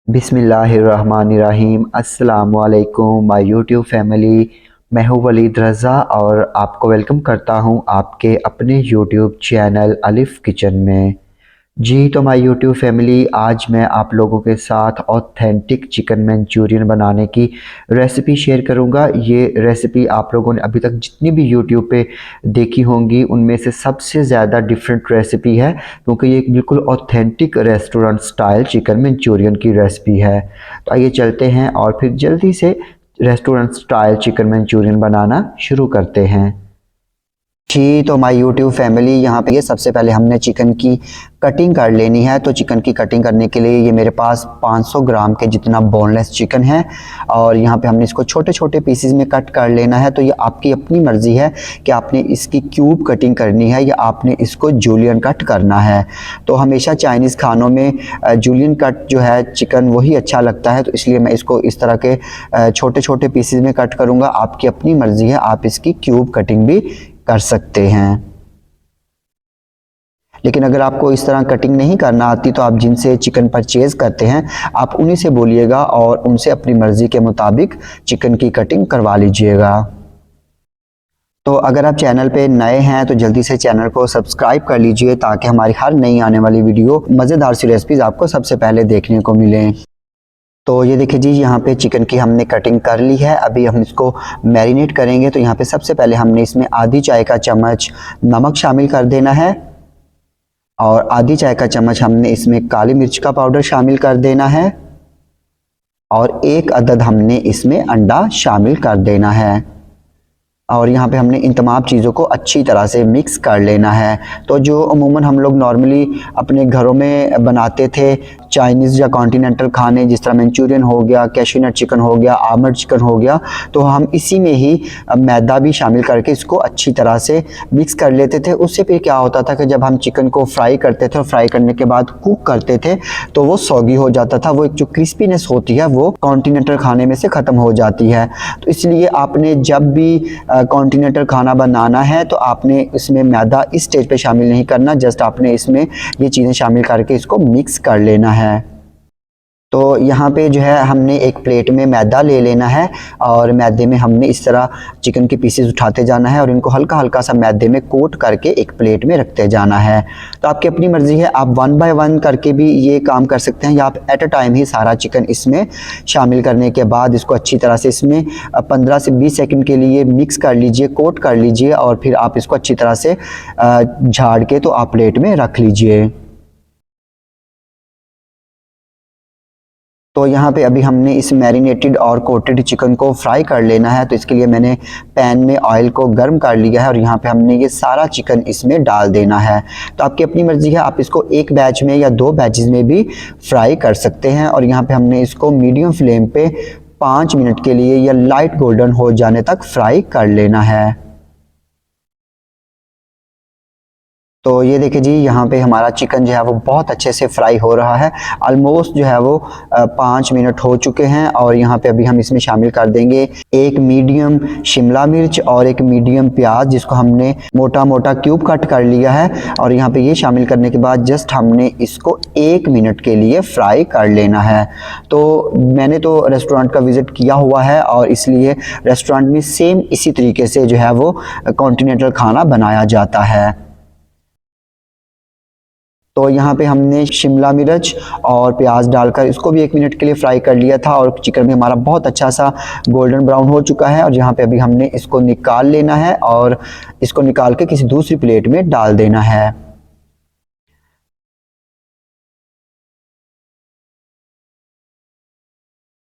बिस्मिल्लाहिर्रहमानिर्रहीम। अस्सलाम वालेकुम माय यूट्यूब फैमिली। मैं हूँ वलीद रज़ा और आपको वेलकम करता हूँ आपके अपने यूट्यूब चैनल अलिफ़ किचन में। जी तो माय यूट्यूब फैमिली, आज मैं आप लोगों के साथ ऑथेंटिक चिकन मंचूरियन बनाने की रेसिपी शेयर करूंगा। ये रेसिपी आप लोगों ने अभी तक जितनी भी यूट्यूब पे देखी होंगी उनमें से सबसे ज़्यादा डिफरेंट रेसिपी है, क्योंकि ये एक बिल्कुल authentic restaurant style chicken Manchurian की रेसिपी है। तो आइए चलते हैं और फिर जल्दी से रेस्टोरेंट स्टाइल चिकन मंचूरियन बनाना शुरू करते हैं। जी तो माय यूट्यूब फैमिली, यहाँ पे ये सबसे पहले हमने चिकन की कटिंग कर लेनी है। तो चिकन की कटिंग करने के लिए ये मेरे पास 500 ग्राम के जितना बोनलेस चिकन है और यहाँ पे हमने इसको छोटे छोटे पीसेस में कट कर लेना है। तो ये आपकी अपनी मर्ज़ी है कि आपने इसकी क्यूब कटिंग करनी है या आपने इसको जूलियन कट करना है। तो हमेशा चाइनीज़ खानों में जूलियन कट जो है चिकन वही अच्छा लगता है, तो इसलिए मैं इसको इस तरह के छोटे छोटे पीसेस में कट करूँगा। आपकी अपनी मर्ज़ी है, आप इसकी क्यूब कटिंग भी कर सकते हैं। लेकिन अगर आपको इस तरह कटिंग नहीं करना आती तो आप जिनसे चिकन परचेज़ करते हैं आप उन्हीं से बोलिएगा और उनसे अपनी मर्ज़ी के मुताबिक चिकन की कटिंग करवा लीजिएगा। तो अगर आप चैनल पे नए हैं तो जल्दी से चैनल को सब्सक्राइब कर लीजिए ताकि हमारी हर नई आने वाली वीडियो मज़ेदार सी रेसिपीज़ आपको सबसे पहले देखने को मिलें। तो ये देखिए जी, यहाँ पे चिकन की हमने कटिंग कर ली है। अभी हम इसको मैरिनेट करेंगे। तो यहाँ पे सबसे पहले हमने इसमें आधी चाय का चम्मच नमक शामिल कर देना है और आधी चाय का चम्मच हमने इसमें काली मिर्च का पाउडर शामिल कर देना है और एक अदद हमने इसमें अंडा शामिल कर देना है। और यहाँ पे हमने इन तमाम चीज़ों को अच्छी तरह से मिक्स कर लेना है। तो जो अमूमन हम लोग नॉर्मली अपने घरों में बनाते थे चाइनीज़ या कॉन्टिनेंटल खाने, जिस तरह मंचूरियन हो गया, कैश्यू नट चिकन हो गया, आमंड चिकन हो गया, तो हम इसी में ही मैदा भी शामिल करके इसको अच्छी तरह से मिक्स कर लेते थे। उससे फिर क्या होता था कि जब हम चिकन को फ्राई करते थे और फ्राई करने के बाद कुक करते थे तो वो सॉगी हो जाता था। वो एक जो क्रिस्पीनेस होती है वो कॉन्टिनेंटल खाने में से ख़त्म हो जाती है। तो इसलिए आपने जब भी कॉन्टिनेंटल खाना बनाना है तो आपने इसमें मैदा इस स्टेज पे शामिल नहीं करना, जस्ट आपने इसमें ये चीज़ें शामिल करके इसको मिक्स कर लेना है। तो यहाँ पे जो है हमने एक प्लेट में मैदा ले लेना है और मैदे में हमने इस तरह चिकन के पीसेस उठाते जाना है और इनको हल्का हल्का सा मैदे में कोट करके एक प्लेट में रखते जाना है। तो आपकी अपनी मर्ज़ी है, आप 1 बाय 1 करके भी ये काम कर सकते हैं या आप एट अ टाइम ही सारा चिकन इसमें शामिल करने के बाद इसको अच्छी तरह से इसमें 15 से 20 सेकंड के लिए मिक्स कर लीजिए, कोट कर लीजिए और फिर आप इसको अच्छी तरह से झाड़ के तो आप प्लेट में रख लीजिए। तो यहाँ पे अभी हमने इस मैरिनेटेड और कोटेड चिकन को फ्राई कर लेना है। तो इसके लिए मैंने पैन में ऑयल को गर्म कर लिया है और यहाँ पे हमने ये सारा चिकन इसमें डाल देना है। तो आपकी अपनी मर्ज़ी है, आप इसको एक बैच में या 2 बैचेस में भी फ्राई कर सकते हैं। और यहाँ पे हमने इसको मीडियम फ्लेम पे 5 मिनट के लिए या लाइट गोल्डन हो जाने तक फ्राई कर लेना है। तो ये देखिए जी, यहाँ पे हमारा चिकन जो है वो बहुत अच्छे से फ्राई हो रहा है। ऑलमोस्ट जो है वो 5 मिनट हो चुके हैं और यहाँ पे अभी हम इसमें शामिल कर देंगे एक मीडियम शिमला मिर्च और एक मीडियम प्याज, जिसको हमने मोटा मोटा क्यूब कट कर लिया है। और यहाँ पे ये शामिल करने के बाद जस्ट हमने इसको 1 मिनट के लिए फ्राई कर लेना है। तो मैंने तो रेस्टोरेंट का विज़िट किया हुआ है और इसलिए रेस्टोरेंट में सेम इसी तरीके से जो है वो कॉन्टिनेंटल खाना बनाया जाता है। तो यहाँ पे हमने शिमला मिर्च और प्याज डालकर इसको भी 1 मिनट के लिए फ्राई कर लिया था और चिकन भी हमारा बहुत अच्छा सा गोल्डन ब्राउन हो चुका है। और यहाँ पे अभी हमने इसको निकाल लेना है और इसको निकाल के किसी दूसरी प्लेट में डाल देना है।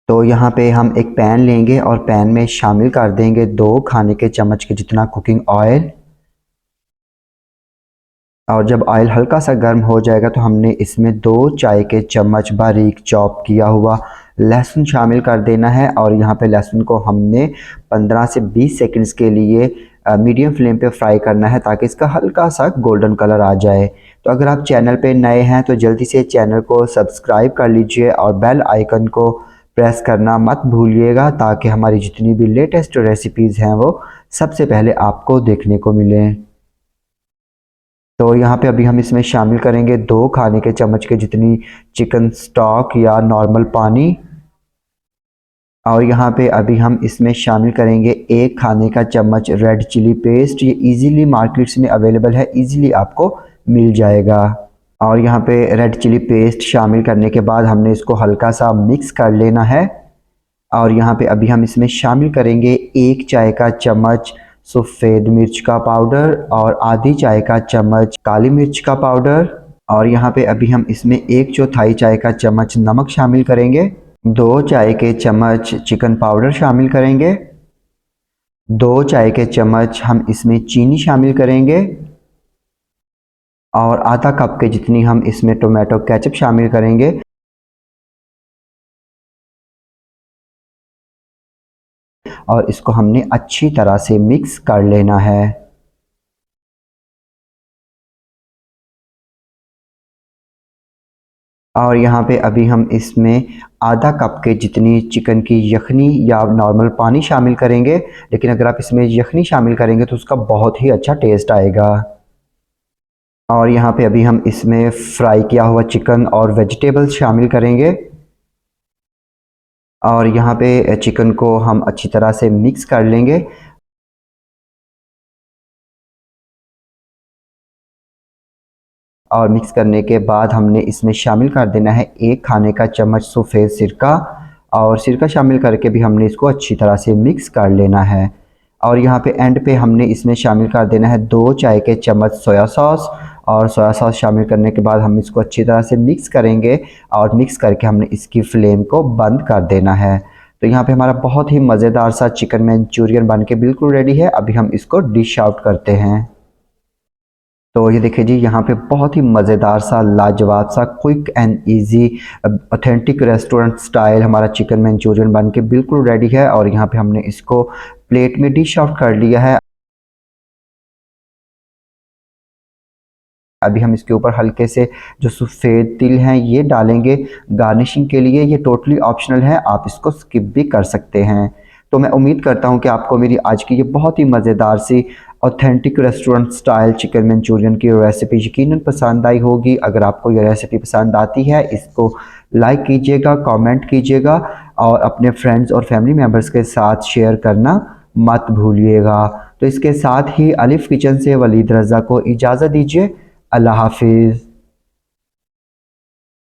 तो यहाँ पे हम एक पैन लेंगे और पैन में शामिल कर देंगे 2 खाने के चम्मच के जितना कुकिंग ऑयल। और जब ऑयल हल्का सा गर्म हो जाएगा तो हमने इसमें 2 चाय के चम्मच बारीक चॉप किया हुआ लहसुन शामिल कर देना है। और यहाँ पे लहसुन को हमने 15 से 20 सेकंड्स के लिए मीडियम फ्लेम पे फ्राई करना है ताकि इसका हल्का सा गोल्डन कलर आ जाए। तो अगर आप चैनल पे नए हैं तो जल्दी से चैनल को सब्सक्राइब कर लीजिए और बेल आइकन को प्रेस करना मत भूलिएगा ताकि हमारी जितनी भी लेटेस्ट रेसिपीज़ हैं वो सबसे पहले आपको देखने को मिलें। तो यहाँ पे अभी हम इसमें शामिल करेंगे 2 खाने के चम्मच के जितनी चिकन स्टॉक या नॉर्मल पानी। और यहाँ पे अभी हम इसमें शामिल करेंगे 1 खाने का चम्मच रेड चिली पेस्ट। ये इजीली मार्केट्स में अवेलेबल है, इजीली आपको मिल जाएगा। और यहाँ पे रेड चिली पेस्ट शामिल करने के बाद हमने इसको हल्का सा मिक्स कर लेना है। और यहाँ पे अभी हम इसमें शामिल करेंगे 1 चाय का चम्मच सफ़ेद मिर्च का पाउडर और आधी चाय का चम्मच काली मिर्च का पाउडर। और यहाँ पे अभी हम इसमें 1/4 चाय का चम्मच नमक शामिल करेंगे। 2 चाय के चम्मच चिकन पाउडर शामिल करेंगे। 2 चाय के चम्मच हम इसमें चीनी शामिल करेंगे। और आधा कप के जितनी हम इसमें टोमेटो केचप शामिल करेंगे। और इसको हमने अच्छी तरह से मिक्स कर लेना है। और यहाँ पे अभी हम इसमें आधा कप के जितनी चिकन की यखनी या नॉर्मल पानी शामिल करेंगे। लेकिन अगर आप इसमें यखनी शामिल करेंगे तो उसका बहुत ही अच्छा टेस्ट आएगा। और यहाँ पे अभी हम इसमें फ्राई किया हुआ चिकन और वेजिटेबल्स शामिल करेंगे। और यहाँ पे चिकन को हम अच्छी तरह से मिक्स कर लेंगे। और मिक्स करने के बाद हमने इसमें शामिल कर देना है 1 खाने का चम्मच सफ़ेद सिरका। और सिरका शामिल करके भी हमने इसको अच्छी तरह से मिक्स कर लेना है। और यहाँ पे एंड पे हमने इसमें शामिल कर देना है 2 चाय के चम्मच सोया सॉस। और सोया सॉस शामिल करने के बाद हम इसको अच्छी तरह से मिक्स करेंगे। और मिक्स करके हमने इसकी फ्लेम को बंद कर देना है। तो यहाँ पे हमारा बहुत ही मज़ेदार सा चिकन मंचूरियन बन के बिल्कुल रेडी है। अभी हम इसको डिश आउट करते हैं। तो ये देखिए जी, यहाँ पे बहुत ही मज़ेदार सा लाजवाब सा quick and easy authentic restaurant style हमारा चिकन मंचूरियन बन के बिल्कुल रेडी है। और यहाँ पे हमने इसको प्लेट में डिश आउट कर लिया है। अभी हम इसके ऊपर हल्के से जो सफ़ेद तिल हैं ये डालेंगे गार्निशिंग के लिए। ये टोटली ऑप्शनल है, आप इसको स्किप भी कर सकते हैं। तो मैं उम्मीद करता हूँ कि आपको मेरी आज की ये बहुत ही मज़ेदार सी authentic restaurant style chicken Manchurian की रेसिपी यकीनन पसंद आई होगी। अगर आपको ये रेसिपी पसंद आती है इसको लाइक कीजिएगा, कमेंट कीजिएगा और अपने फ्रेंड्स और फैमिली मेम्बर्स के साथ शेयर करना मत भूलिएगा। तो इसके साथ ही अलिफ किचन से वलीद रज़ा को इजाज़त दीजिए। अल्लाह हाफिज़।